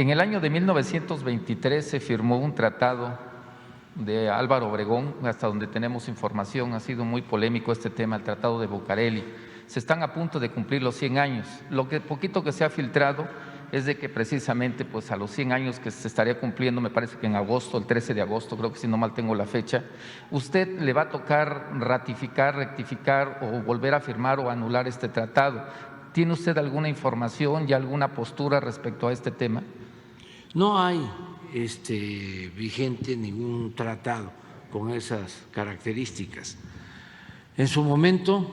En el año de 1923 se firmó un tratado de Álvaro Obregón, hasta donde tenemos información. Ha sido muy polémico este tema, el Tratado de Bucareli. Se están a punto de cumplir los 100 años. Lo que poquito que se ha filtrado es de que precisamente pues a los 100 años que se estaría cumpliendo, me parece que en agosto, el 13 de agosto, creo que si no mal tengo la fecha, usted le va a tocar ratificar, rectificar o volver a firmar o anular este tratado. ¿Tiene usted alguna información y alguna postura respecto a este tema? No hay vigente ningún tratado con esas características. En su momento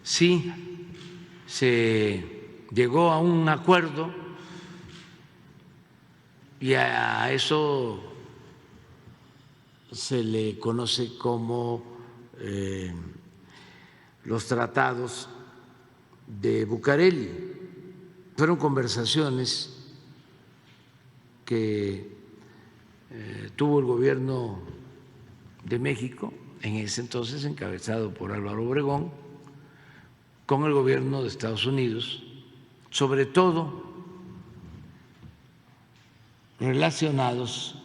sí se llegó a un acuerdo y a eso se le conoce como los tratados de Bucareli. Fueron conversaciones que tuvo el gobierno de México, en ese entonces encabezado por Álvaro Obregón, con el gobierno de Estados Unidos, sobre todo relacionados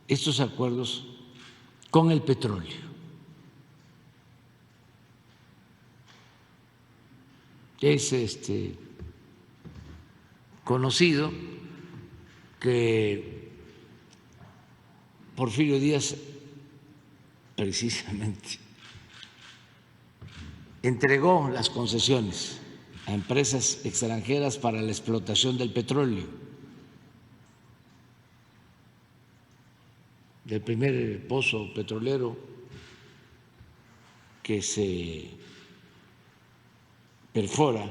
estos acuerdos con el petróleo. Es conocido que Porfirio Díaz precisamente entregó las concesiones a empresas extranjeras para la explotación del petróleo, del primer pozo petrolero que se perfora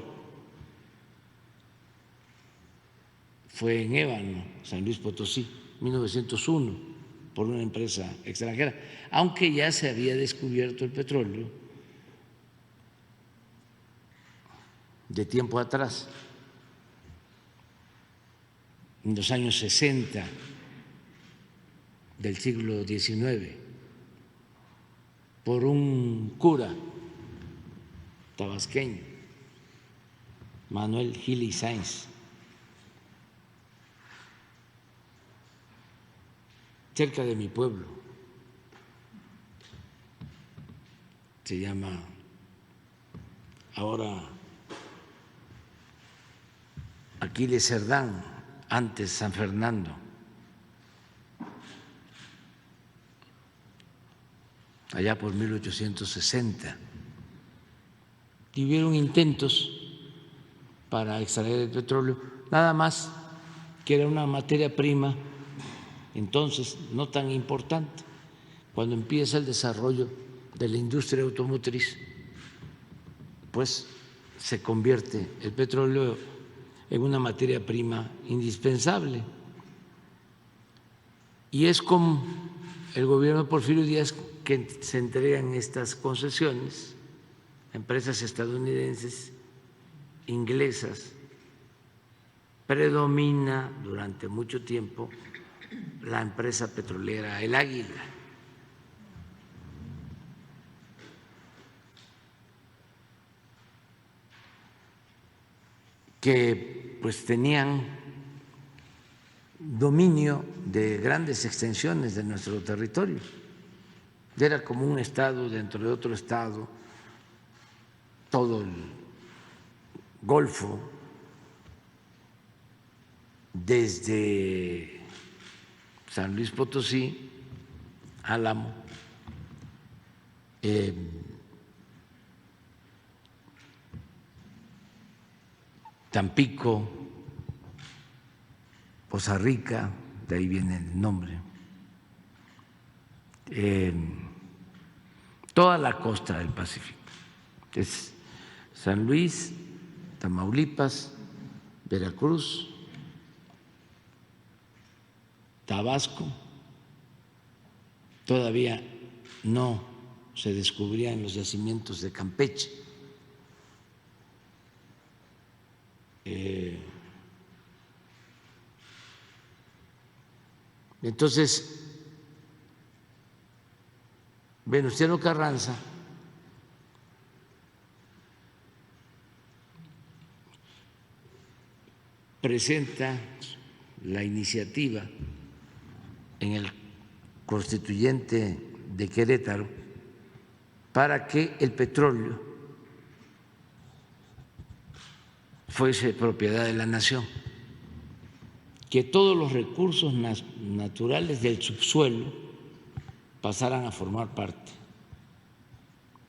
fue en Ébano, San Luis Potosí, 1901, por una empresa extranjera, aunque ya se había descubierto el petróleo de tiempo atrás, en los años 60 del siglo XIX, por un cura tabasqueño, Manuel Gili Sáenz, cerca de mi pueblo, se llama ahora Aquiles Cerdán, antes San Fernando, allá por 1860. Y hubieron intentos para extraer el petróleo, nada más que era una materia prima entonces no tan importante. Cuando empieza el desarrollo de la industria automotriz, pues se convierte el petróleo en una materia prima indispensable. Y es con el gobierno de Porfirio Díaz que se entregan estas concesiones a empresas estadounidenses, inglesas. Predomina durante mucho tiempo la empresa petrolera El Águila, que pues tenían dominio de grandes extensiones de nuestro territorio. Era como un estado dentro de otro estado, todo el Golfo, desde San Luis Potosí, Álamo, Tampico, Poza Rica, de ahí viene el nombre, toda la costa del Pacífico, es San Luis, Tamaulipas, Veracruz, Tabasco. Todavía no se descubrían los yacimientos de Campeche. Entonces, Venustiano Carranza presenta la iniciativa en el constituyente de Querétaro para que el petróleo fuese propiedad de la nación, que todos los recursos naturales del subsuelo pasaran a formar parte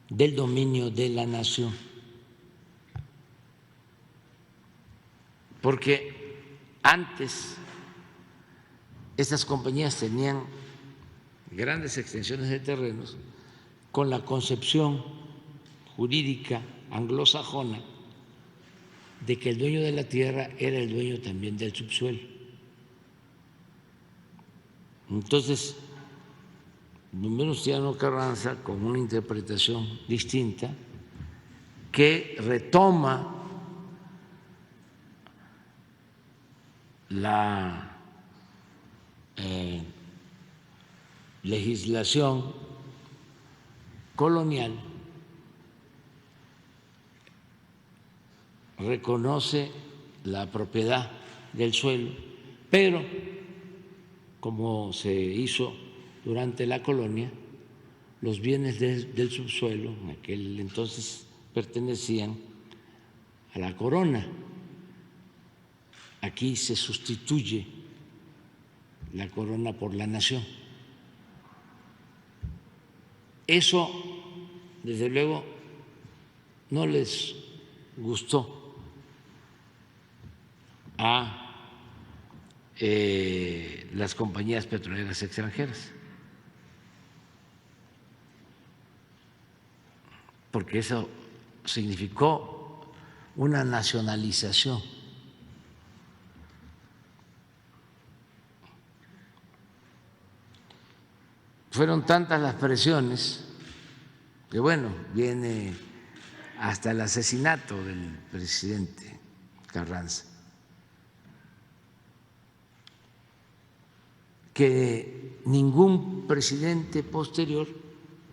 del dominio de la nación. Porque antes estas compañías tenían grandes extensiones de terrenos con la concepción jurídica anglosajona de que el dueño de la tierra era el dueño también del subsuelo. Entonces, Venustiano Carranza, con una interpretación distinta, que retoma la legislación colonial, reconoce la propiedad del suelo, pero como se hizo durante la colonia, los bienes del subsuelo en aquel entonces pertenecían a la corona. Aquí se sustituye la corona por la nación. Eso, desde luego, no les gustó a las compañías petroleras extranjeras, porque eso significó una nacionalización. Fueron tantas las presiones que, bueno, viene hasta el asesinato del presidente Carranza, que ningún presidente posterior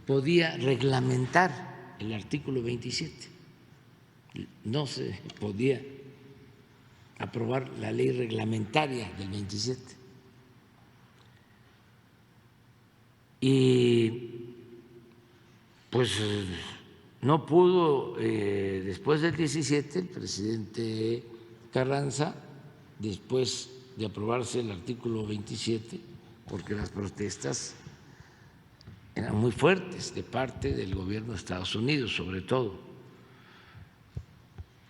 podía reglamentar el artículo 27. No se podía aprobar la ley reglamentaria del 27. Y pues no pudo, después del 17, el presidente Carranza, después de aprobarse el artículo 27, porque las protestas eran muy fuertes de parte del gobierno de Estados Unidos, sobre todo.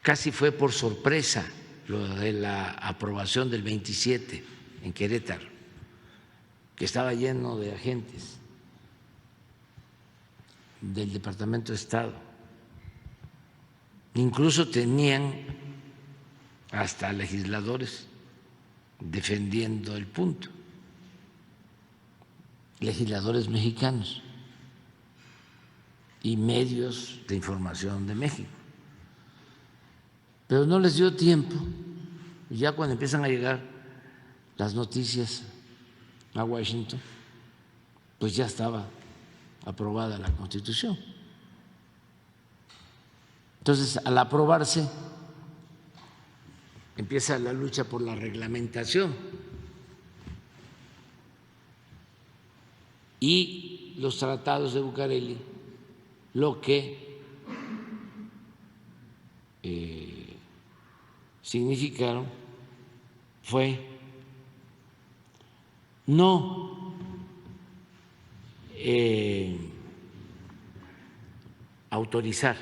Casi fue por sorpresa lo de la aprobación del 27 en Querétaro, que estaba lleno de agentes del Departamento de Estado. Incluso tenían hasta legisladores defendiendo el punto, legisladores mexicanos y medios de información de México. Pero no les dio tiempo, y ya cuando empiezan a llegar las noticias a Washington, pues ya estaba aprobada la Constitución. Entonces, al aprobarse, empieza la lucha por la reglamentación y los tratados de Bucareli, lo que significaron fue no autorizar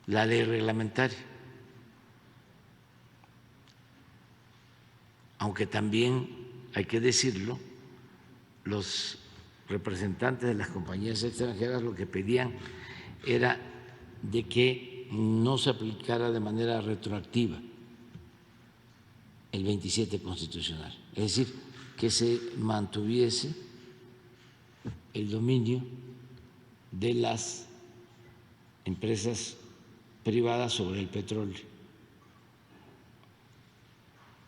la ley reglamentaria, aunque también hay que decirlo, los representantes de las compañías extranjeras lo que pedían era de que no se aplicara de manera retroactiva el 27 constitucional, es decir, que se mantuviese el dominio de las empresas privadas sobre el petróleo.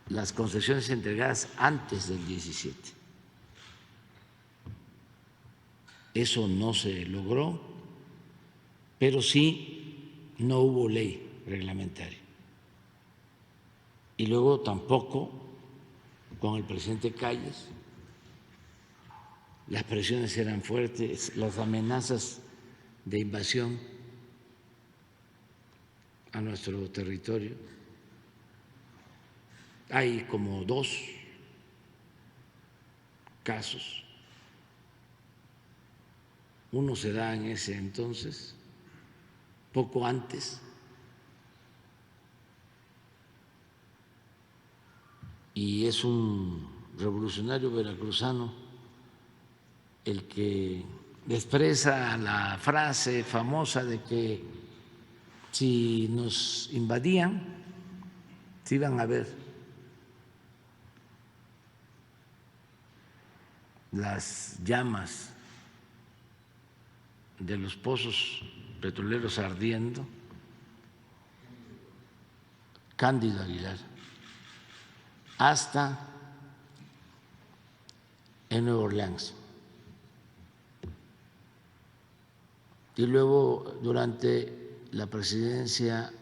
Las concesiones entregadas antes del 17. Eso no se logró, pero sí no hubo ley reglamentaria. y luego tampoco con el presidente Calles. Las presiones eran fuertes, las amenazas de invasión a nuestro territorio. Hay como 2 casos. Uno se da en ese entonces, poco antes, y es un revolucionario veracruzano el que expresa la frase famosa de que si nos invadían, se iban a ver las llamas de los pozos petroleros ardiendo. Cándido Aguilar, hasta en Nueva Orleans. Y luego, durante la presidencia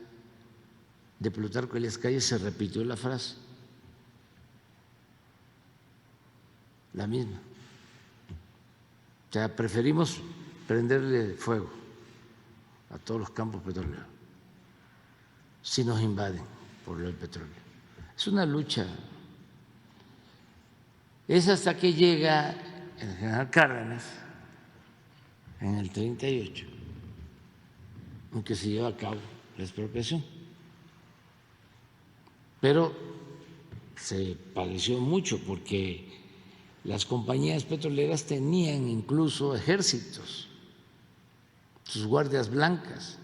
de Plutarco Elías Calles, se repitió la frase, la misma. O sea, preferimos prenderle fuego a todos los campos petroleros si nos invaden por el petróleo. Es una lucha. Es hasta que llega el general Cárdenas en el 38, en que se lleva a cabo la expropiación. Pero se padeció mucho porque las compañías petroleras tenían incluso ejércitos, sus guardias blancas.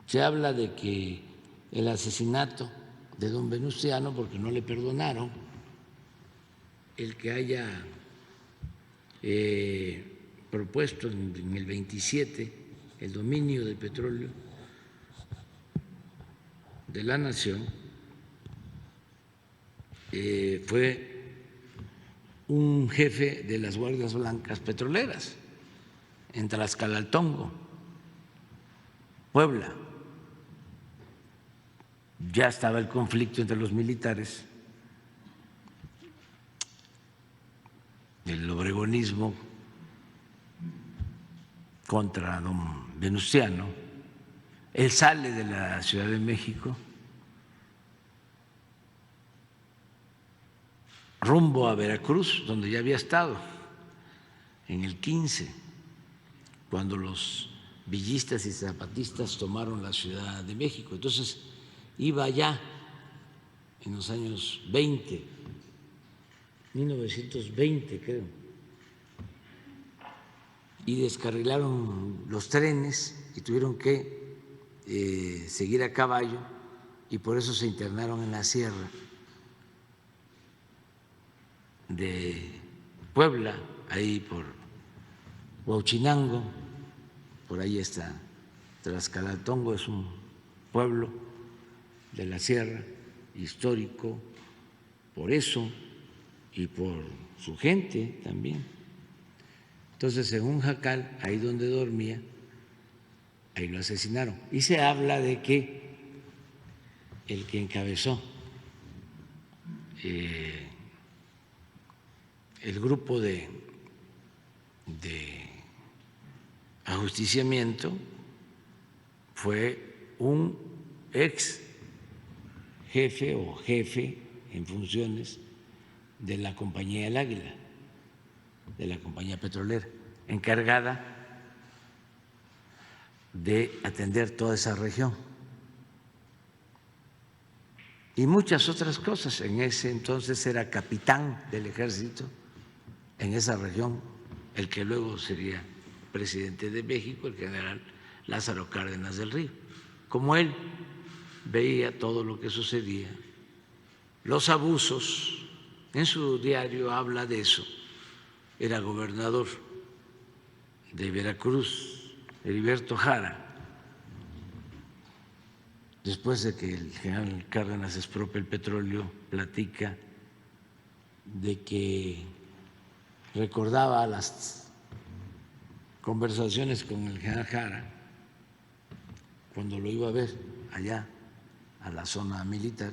Se habla de que el asesinato de don Venustiano, porque no le perdonaron el que haya propuesto en el 27 el dominio del petróleo de la nación, fue un jefe de las guardias blancas petroleras en Tlaxcalaltongo, Puebla. Ya estaba el conflicto entre los militares, el obregonismo contra don Venustiano. Él sale de la Ciudad de México rumbo a Veracruz, donde ya había estado en el 15, cuando los villistas y zapatistas tomaron la Ciudad de México. Entonces iba allá en los años 20, 1920 creo, y descarrilaron los trenes y tuvieron que seguir a caballo, y por eso se internaron en la sierra de Puebla, ahí por Huauchinango, por ahí está Tlaxcalaltongo, es un pueblo de la sierra histórico, por eso y por su gente también. Entonces, en un jacal, ahí donde dormía, ahí lo asesinaron. Y se habla de que el que encabezó el grupo de ajusticiamiento fue un ex jefe o jefe en funciones de la Compañía del Águila, de la compañía petrolera, encargada de atender toda esa región y muchas otras cosas. En ese entonces era capitán del ejército en esa región, el que luego sería presidente de México, el general Lázaro Cárdenas del Río. Como él veía todo lo que sucedía, los abusos, en su diario habla de eso. Era gobernador de Veracruz, Heriberto Jara, después de que el general Cárdenas expropia el petróleo, platica de que recordaba las conversaciones con el general Jara cuando lo iba a ver allá a la zona militar,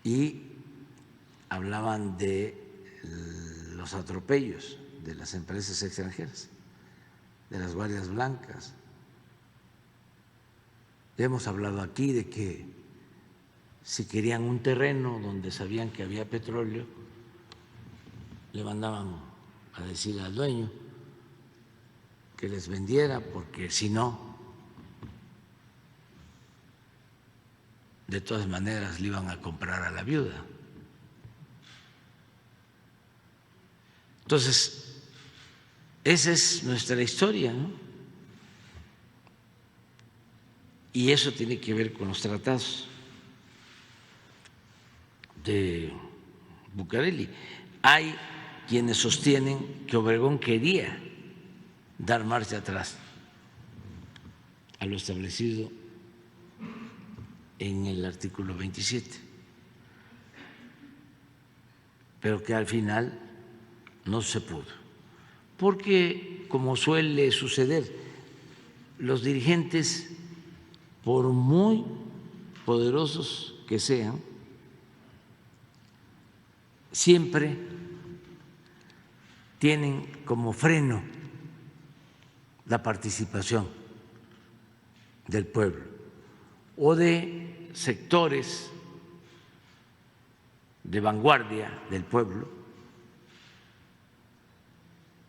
y hablaban de los atropellos de las empresas extranjeras, de las guardias blancas. Hemos hablado aquí de que si querían un terreno donde sabían que había petróleo, le mandaban a decir al dueño que les vendiera, porque si no, de todas maneras le iban a comprar a la viuda. Entonces, esa es nuestra historia, ¿no? Y eso tiene que ver con los tratados de Bucareli. Hay quienes sostienen que Obregón quería dar marcha atrás a lo establecido en el artículo 27, pero que al final no se pudo, porque, como suele suceder, los dirigentes, por muy poderosos que sean, siempre tienen como freno la participación del pueblo o de sectores de vanguardia del pueblo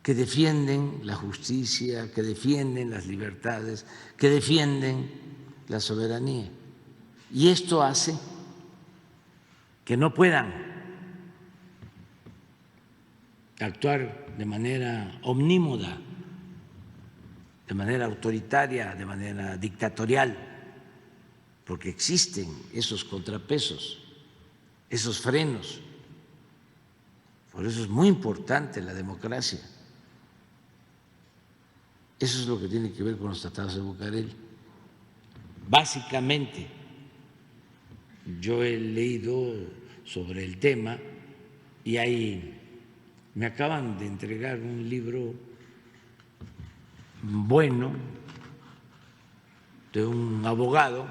que defienden la justicia, que defienden las libertades, que defienden la soberanía. Y esto hace que no puedan actuar de manera omnímoda, de manera autoritaria, de manera dictatorial, porque existen esos contrapesos, esos frenos. Por eso es muy importante la democracia. Eso es lo que tiene que ver con los tratados de Bucareli. Básicamente, yo he leído sobre el tema y me acaban de entregar un libro bueno de un abogado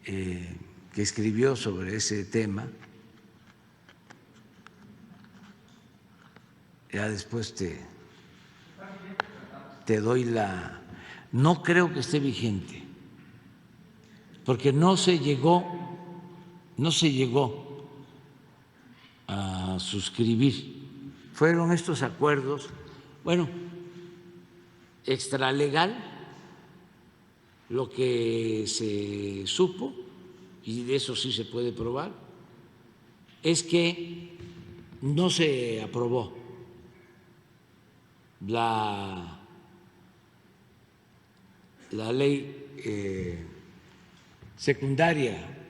que escribió sobre ese tema. Ya después te doy la… No creo que esté vigente, porque no se llegó a suscribir. Fueron estos acuerdos, bueno, extralegal, lo que se supo, y de eso sí se puede probar, es que no se aprobó la ley secundaria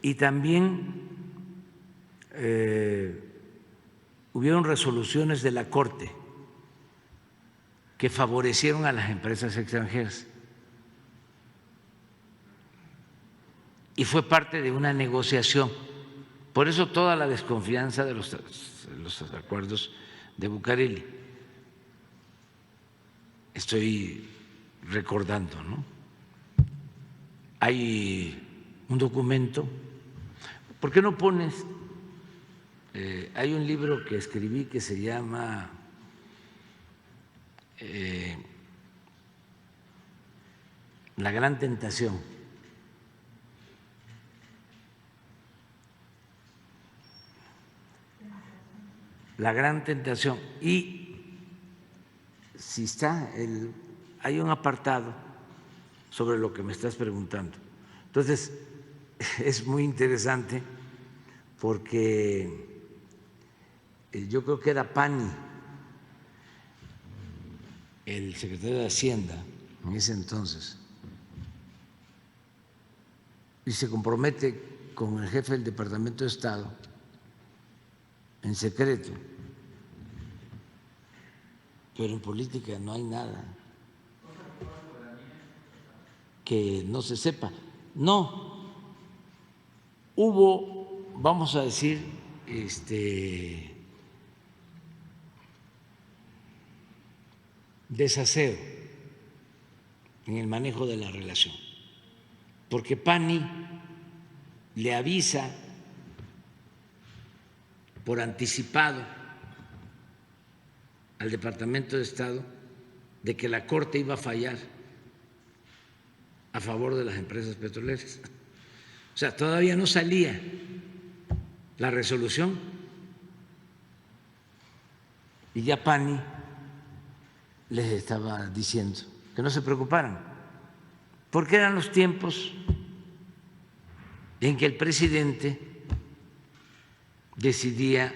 y también hubieron resoluciones de la Corte que favorecieron a las empresas extranjeras y fue parte de una negociación. Por eso toda la desconfianza de los acuerdos de Bucareli. Estoy recordando, ¿no? Hay un documento. ¿Por qué no pones? Hay un libro que escribí que se llama La Gran Tentación. La Gran Tentación. Y si está, hay un apartado sobre lo que me estás preguntando. Entonces, es muy interesante porque yo creo que era Pani, el secretario de Hacienda en ese entonces, y se compromete con el jefe del Departamento de Estado en secreto, pero en política no hay nada que no se sepa. No, hubo, vamos a decir, desaseo en el manejo de la relación, porque Pani le avisa por anticipado al Departamento de Estado de que la Corte iba a fallar a favor de las empresas petroleras. O sea, todavía no salía la resolución y ya Pani les estaba diciendo que no se preocuparan, porque eran los tiempos en que el presidente decidía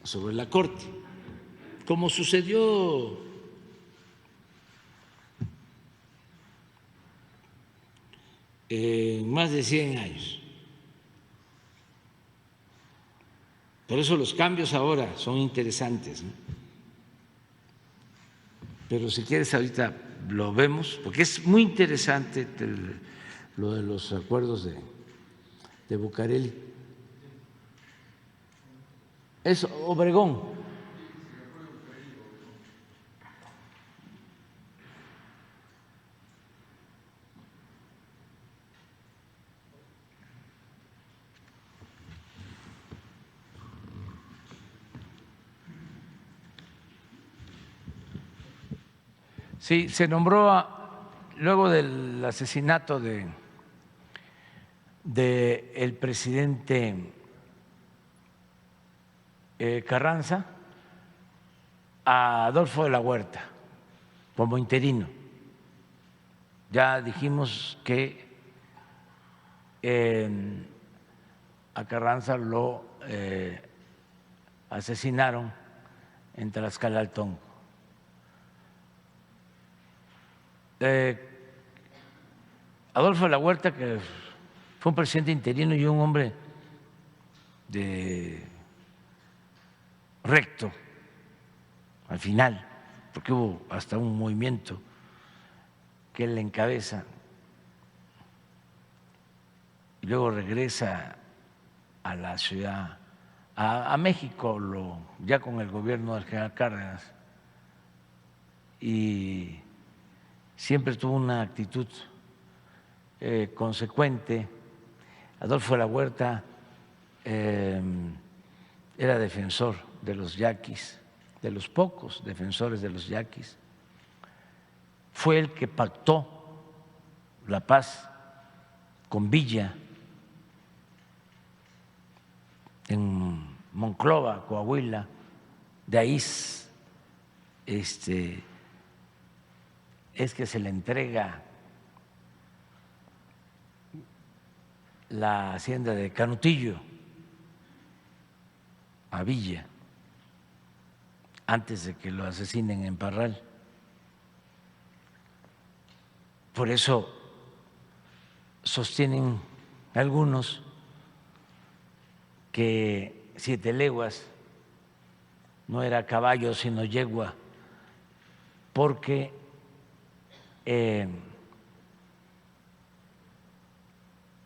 sobre la Corte, como sucedió en más de 100 años. Por eso los cambios ahora son interesantes, ¿no? Pero si quieres ahorita lo vemos, porque es muy interesante lo de los acuerdos de Bucareli. Es Obregón. Sí, se nombró luego del asesinato de el presidente Carranza a Adolfo de la Huerta como interino. Ya dijimos que a Carranza lo asesinaron en Tlaxcala-Altongo. Adolfo de la Huerta, que fue un presidente interino y un hombre recto al final, porque hubo hasta un movimiento que él encabeza y luego regresa a la ciudad, a México, ya con el gobierno del general Cárdenas, y siempre tuvo una actitud consecuente. Adolfo de la Huerta era defensor de los yaquis, de los pocos defensores de los yaquis. Fue el que pactó la paz con Villa en Monclova, Coahuila. De ahí es que se le entrega la hacienda de Canutillo a Villa antes de que lo asesinen en Parral. Por eso sostienen algunos que 7 leguas no era caballo sino yegua, porque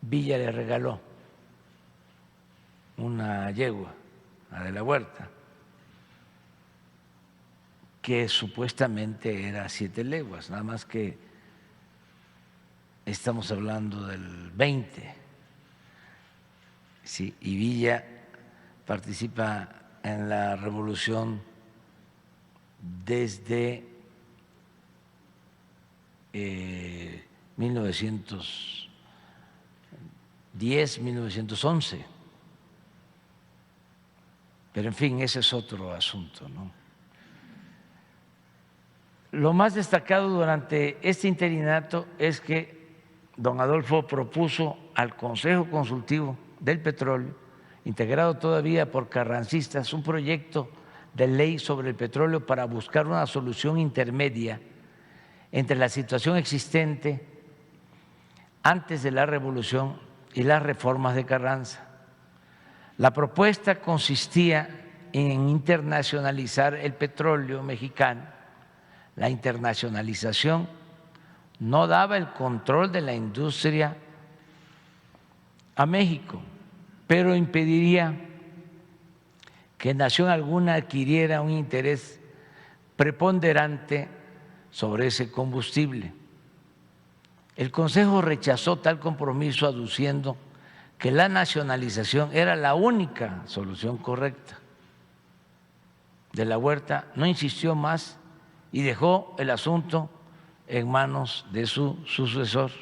Villa le regaló una yegua a de la Huerta que supuestamente era 7 leguas, nada más que estamos hablando del 20. Sí, y Villa participa en la revolución desde 1910, 1911. Pero en fin, ese es otro asunto, ¿no? Lo más destacado durante este interinato es que don Adolfo propuso al Consejo Consultivo del Petróleo, integrado todavía por carrancistas, un proyecto de ley sobre el petróleo para buscar una solución intermedia entre la situación existente antes de la revolución y las reformas de Carranza. La propuesta consistía en internacionalizar el petróleo mexicano. La internacionalización no daba el control de la industria a México, pero impediría que nación alguna adquiriera un interés preponderante sobre ese combustible. El Consejo rechazó tal compromiso aduciendo que la nacionalización era la única solución correcta. De la Huerta no insistió más y dejó el asunto en manos de su sucesor.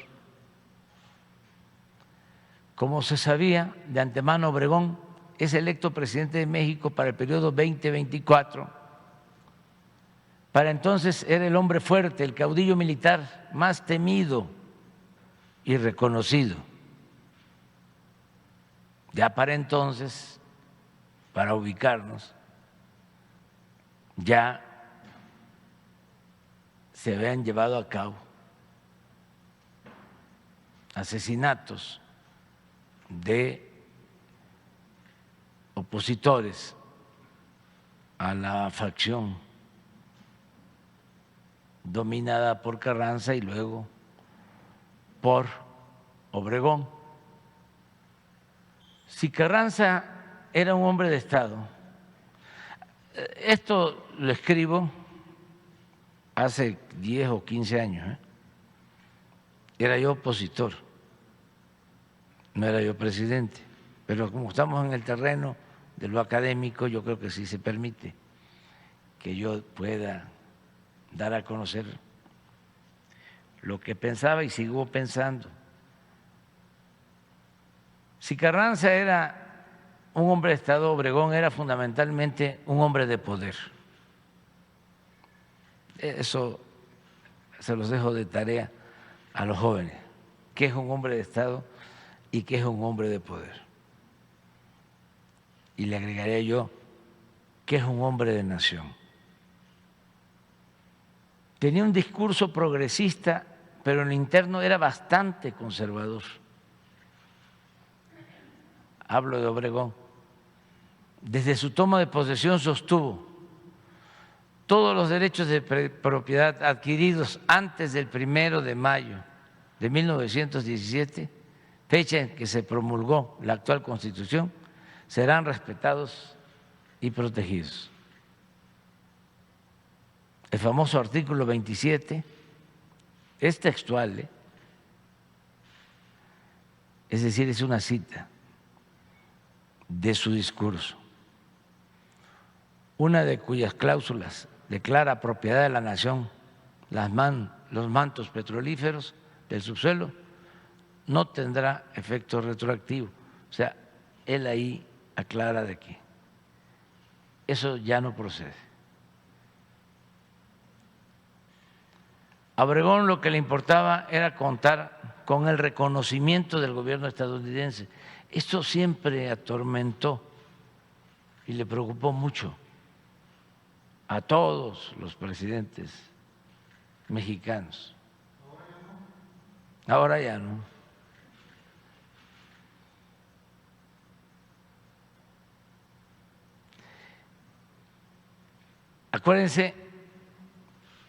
Como se sabía de antemano, Obregón es electo presidente de México para el periodo 2024. Para entonces era el hombre fuerte, el caudillo militar más temido y reconocido. Ya para entonces, para ubicarnos, ya se habían llevado a cabo asesinatos de opositores a la facción dominada por Carranza y luego por Obregón. Si Carranza era un hombre de Estado, esto lo escribo hace 10 o 15 años, era yo opositor, no era yo presidente, pero como estamos en el terreno de lo académico, yo creo que sí se permite que yo pueda dar a conocer lo que pensaba y sigo pensando. Si Carranza era un hombre de Estado, Obregón era fundamentalmente un hombre de poder. Eso se los dejo de tarea a los jóvenes, qué es un hombre de Estado y qué es un hombre de poder. Y le agregaría yo, qué es un hombre de nación. Tenía un discurso progresista, pero en lo interno era bastante conservador. Hablo de Obregón. Desde su toma de posesión sostuvo todos los derechos de propiedad adquiridos antes del 1 de mayo de 1917, fecha en que se promulgó la actual Constitución, serán respetados y protegidos. El famoso artículo 27 es textual, es decir, es una cita de su discurso, una de cuyas cláusulas declara propiedad de la nación los mantos petrolíferos del subsuelo, no tendrá efecto retroactivo. O sea, él ahí aclara de que eso ya no procede. A Obregón lo que le importaba era contar con el reconocimiento del gobierno estadounidense. Esto siempre atormentó y le preocupó mucho a todos los presidentes mexicanos. Ahora ya no. Acuérdense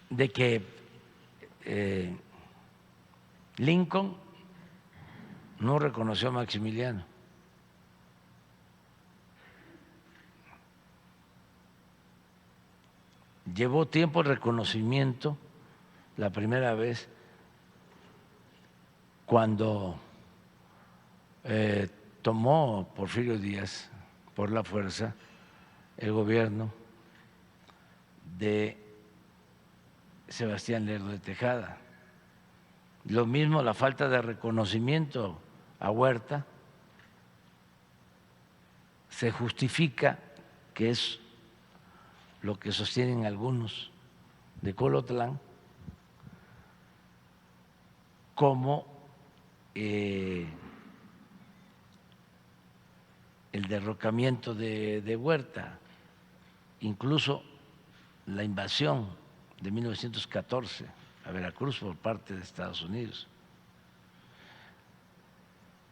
de que Lincoln no reconoció a Maximiliano. Llevó tiempo el reconocimiento, la primera vez cuando tomó Porfirio Díaz por la fuerza el gobierno de Sebastián Lerdo de Tejada. Lo mismo la falta de reconocimiento a Huerta se justifica, que es lo que sostienen algunos de Colotlán, como el derrocamiento de Huerta, incluso la invasión de 1914 a Veracruz por parte de Estados Unidos.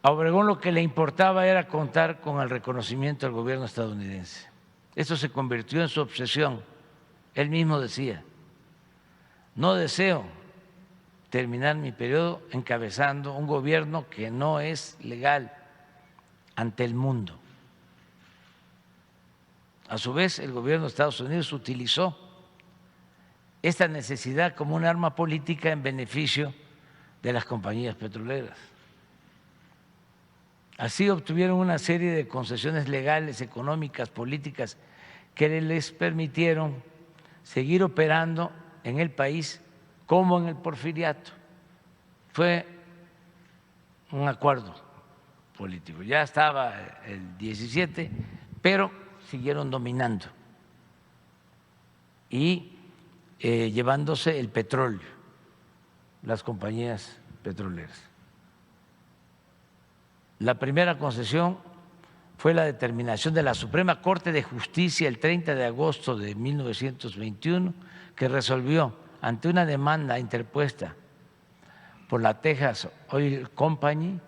A Obregón lo que le importaba era contar con el reconocimiento del gobierno estadounidense. Eso se convirtió en su obsesión. Él mismo decía, no deseo terminar mi periodo encabezando un gobierno que no es legal ante el mundo. A su vez, el gobierno de Estados Unidos utilizó esta necesidad como un arma política en beneficio de las compañías petroleras. Así obtuvieron una serie de concesiones legales, económicas, políticas que les permitieron seguir operando en el país como en el porfiriato. Fue un acuerdo político. Ya estaba el 17, pero siguieron dominando y llevándose el petróleo, las compañías petroleras. La primera concesión fue la determinación de la Suprema Corte de Justicia el 30 de agosto de 1921, que resolvió ante una demanda interpuesta por la Texas Oil Company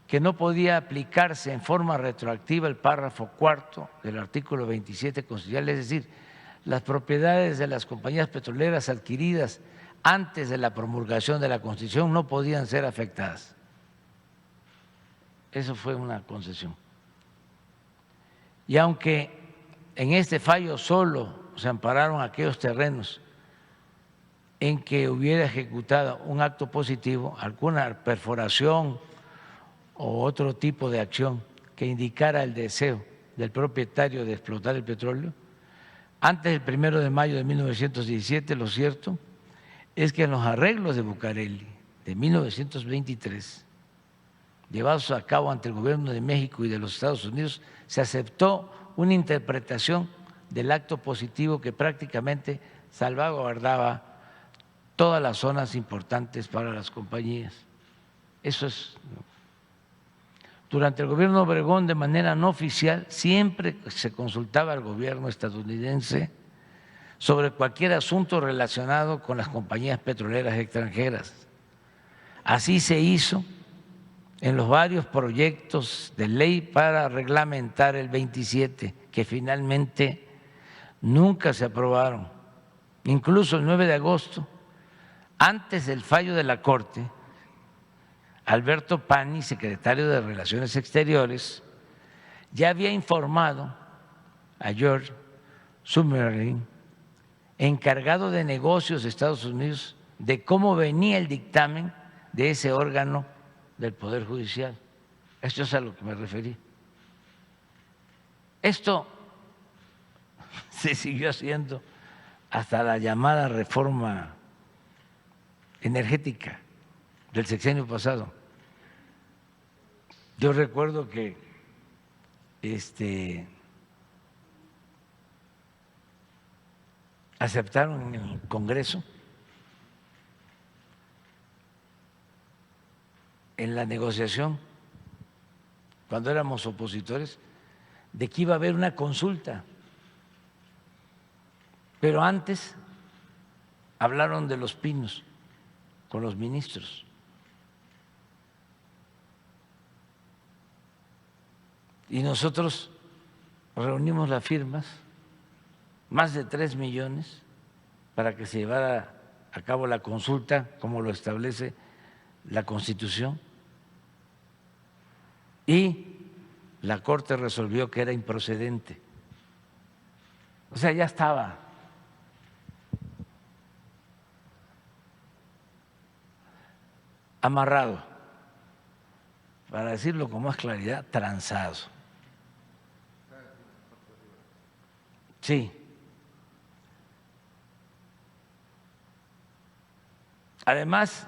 que no podía aplicarse en forma retroactiva el párrafo cuarto del artículo 27 constitucional, es decir, las propiedades de las compañías petroleras adquiridas antes de la promulgación de la Constitución no podían ser afectadas. Eso fue una concesión. Y aunque en este fallo solo se ampararon aquellos terrenos en que hubiera ejecutado un acto positivo, alguna perforación o otro tipo de acción que indicara el deseo del propietario de explotar el petróleo, antes del 1 de mayo de 1917, lo cierto es que en los arreglos de Bucareli de 1923, llevados a cabo ante el gobierno de México y de los Estados Unidos, se aceptó una interpretación del acto positivo que prácticamente salvaguardaba todas las zonas importantes para las compañías. Eso es. Durante el gobierno de Obregón, de manera no oficial, siempre se consultaba al gobierno estadounidense sobre cualquier asunto relacionado con las compañías petroleras extranjeras. Así se hizo en los varios proyectos de ley para reglamentar el 27, que finalmente nunca se aprobaron. Incluso el 9 de agosto, antes del fallo de la Corte, Alberto Pani, secretario de Relaciones Exteriores, ya había informado a George Summerlin, encargado de negocios de Estados Unidos, de cómo venía el dictamen de ese órgano del Poder Judicial. Esto es a lo que me referí. Esto se siguió haciendo hasta la llamada reforma energética del sexenio pasado. Yo recuerdo que aceptaron en el Congreso, en la negociación, cuando éramos opositores, de que iba a haber una consulta. Pero antes hablaron de Los Pinos con los ministros. Y nosotros reunimos las firmas, más de 3 millones, para que se llevara a cabo la consulta como lo establece la Constitución, y la Corte resolvió que era improcedente. O sea, ya estaba amarrado, para decirlo con más claridad, transado. Sí. Además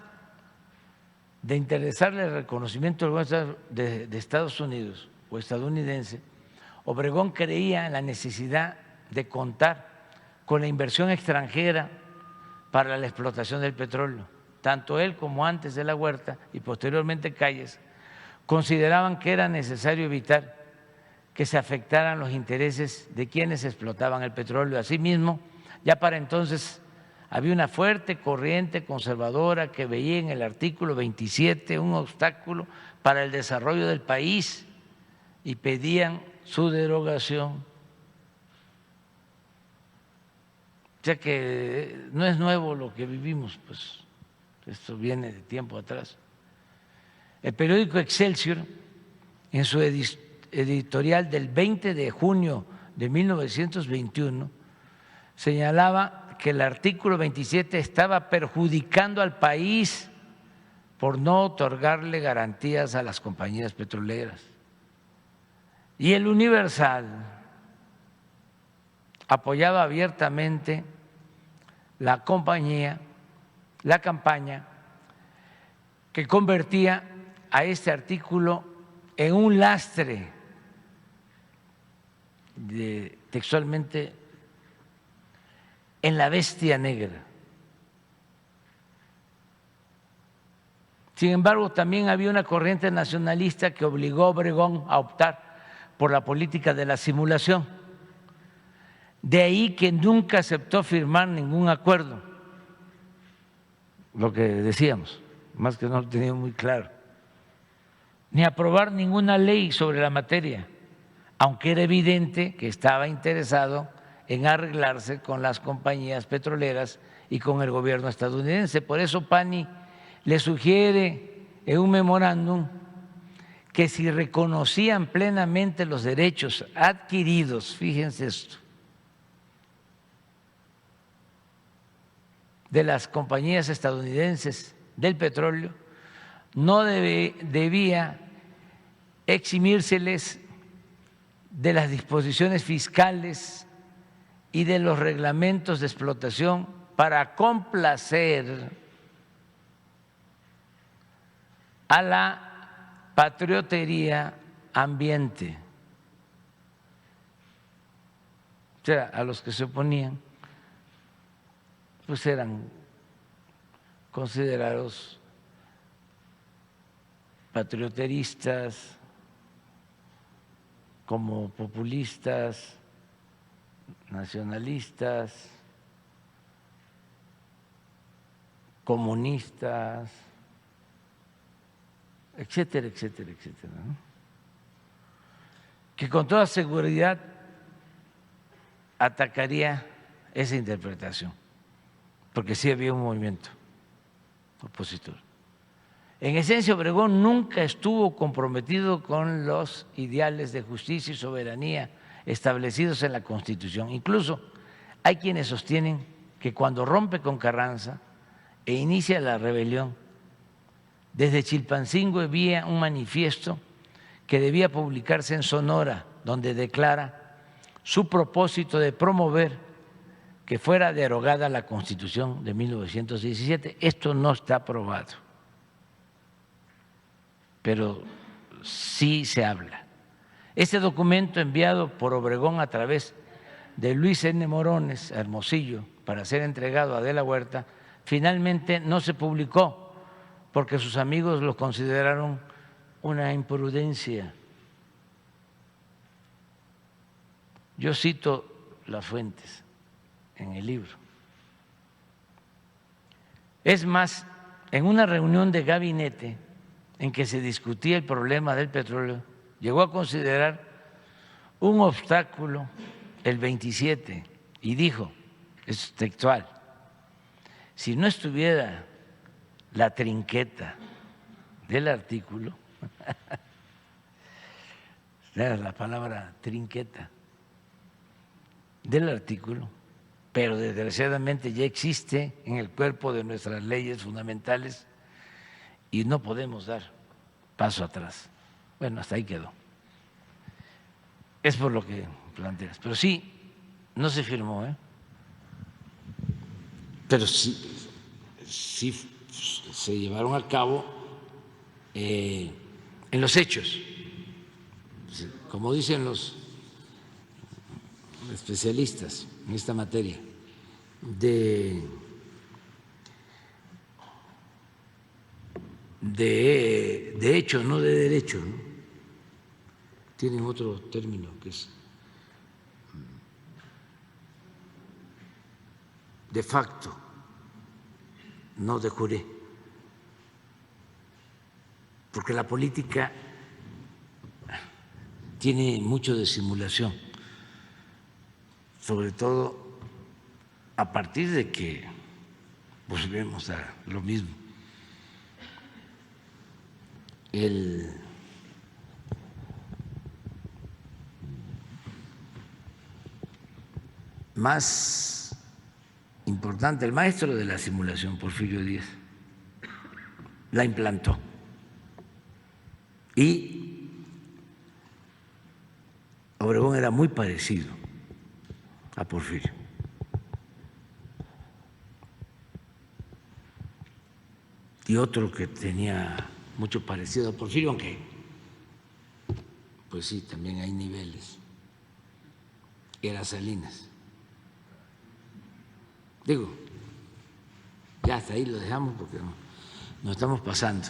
de interesarle el reconocimiento de Estados Unidos o estadounidense, Obregón creía en la necesidad de contar con la inversión extranjera para la explotación del petróleo. Tanto él como antes de la Huerta y posteriormente Calles consideraban que era necesario evitar que se afectaran los intereses de quienes explotaban el petróleo. Asimismo, ya para entonces había una fuerte corriente conservadora que veía en el artículo 27 un obstáculo para el desarrollo del país y pedían su derogación. O sea que no es nuevo lo que vivimos, pues esto viene de tiempo atrás. El periódico Excelsior, en su editorial del 20 de junio de 1921, señalaba que el artículo 27 estaba perjudicando al país por no otorgarle garantías a las compañías petroleras. Y el Universal apoyaba abiertamente la campaña que convertía a este artículo en un lastre, textualmente, en la bestia negra. Sin embargo, también había una corriente nacionalista que obligó a Obregón a optar por la política de la simulación. De ahí que nunca aceptó firmar ningún acuerdo, lo que decíamos, más que no lo tenía muy claro, ni aprobar ninguna ley sobre la materia, aunque era evidente que estaba interesado en arreglarse con las compañías petroleras y con el gobierno estadounidense. Por eso Pani le sugiere en un memorándum que si reconocían plenamente los derechos adquiridos, fíjense esto, de las compañías estadounidenses del petróleo, no debía eximírseles de las disposiciones fiscales y de los reglamentos de explotación para complacer a la patriotería ambiente. O sea, a los que se oponían, pues eran considerados patrioteristas, como populistas, nacionalistas, comunistas, etcétera, etcétera, etcétera, ¿no? Que con toda seguridad atacaría esa interpretación, porque sí había un movimiento opositor. En esencia, Obregón nunca estuvo comprometido con los ideales de justicia y soberanía establecidos en la Constitución. Incluso hay quienes sostienen que cuando rompe con Carranza e inicia la rebelión, desde Chilpancingo había un manifiesto que debía publicarse en Sonora, donde declara su propósito de promover que fuera derogada la Constitución de 1917. Esto no está aprobado, pero sí se habla. Este documento enviado por Obregón a través de Luis N. Morones a Hermosillo para ser entregado a De la Huerta, finalmente no se publicó porque sus amigos lo consideraron una imprudencia. Yo cito las fuentes en el libro. Es más, en una reunión de gabinete en que se discutía el problema del petróleo, llegó a considerar un obstáculo el 27 y dijo, es textual, si no estuviera la trinqueta del artículo, la palabra trinqueta del artículo, pero desgraciadamente ya existe en el cuerpo de nuestras leyes fundamentales y no podemos dar paso atrás. Bueno, hasta ahí quedó. Es por lo que planteas. Pero sí, no se firmó, ¿eh? Pero sí se llevaron a cabo en los hechos, como dicen los especialistas en esta materia, de hecho, no de derecho, ¿no? Tienen otro término que es de facto, no de jure, porque la política tiene mucho de simulación, sobre todo a partir de que volvemos a lo mismo. El más importante, el maestro de la simulación, Porfirio Díaz, la implantó. Y Obregón era muy parecido a Porfirio. Y otro que tenía mucho parecido a Porfirio, aunque pues sí, también hay niveles, era Salinas. Digo, ya hasta ahí lo dejamos porque nos estamos pasando.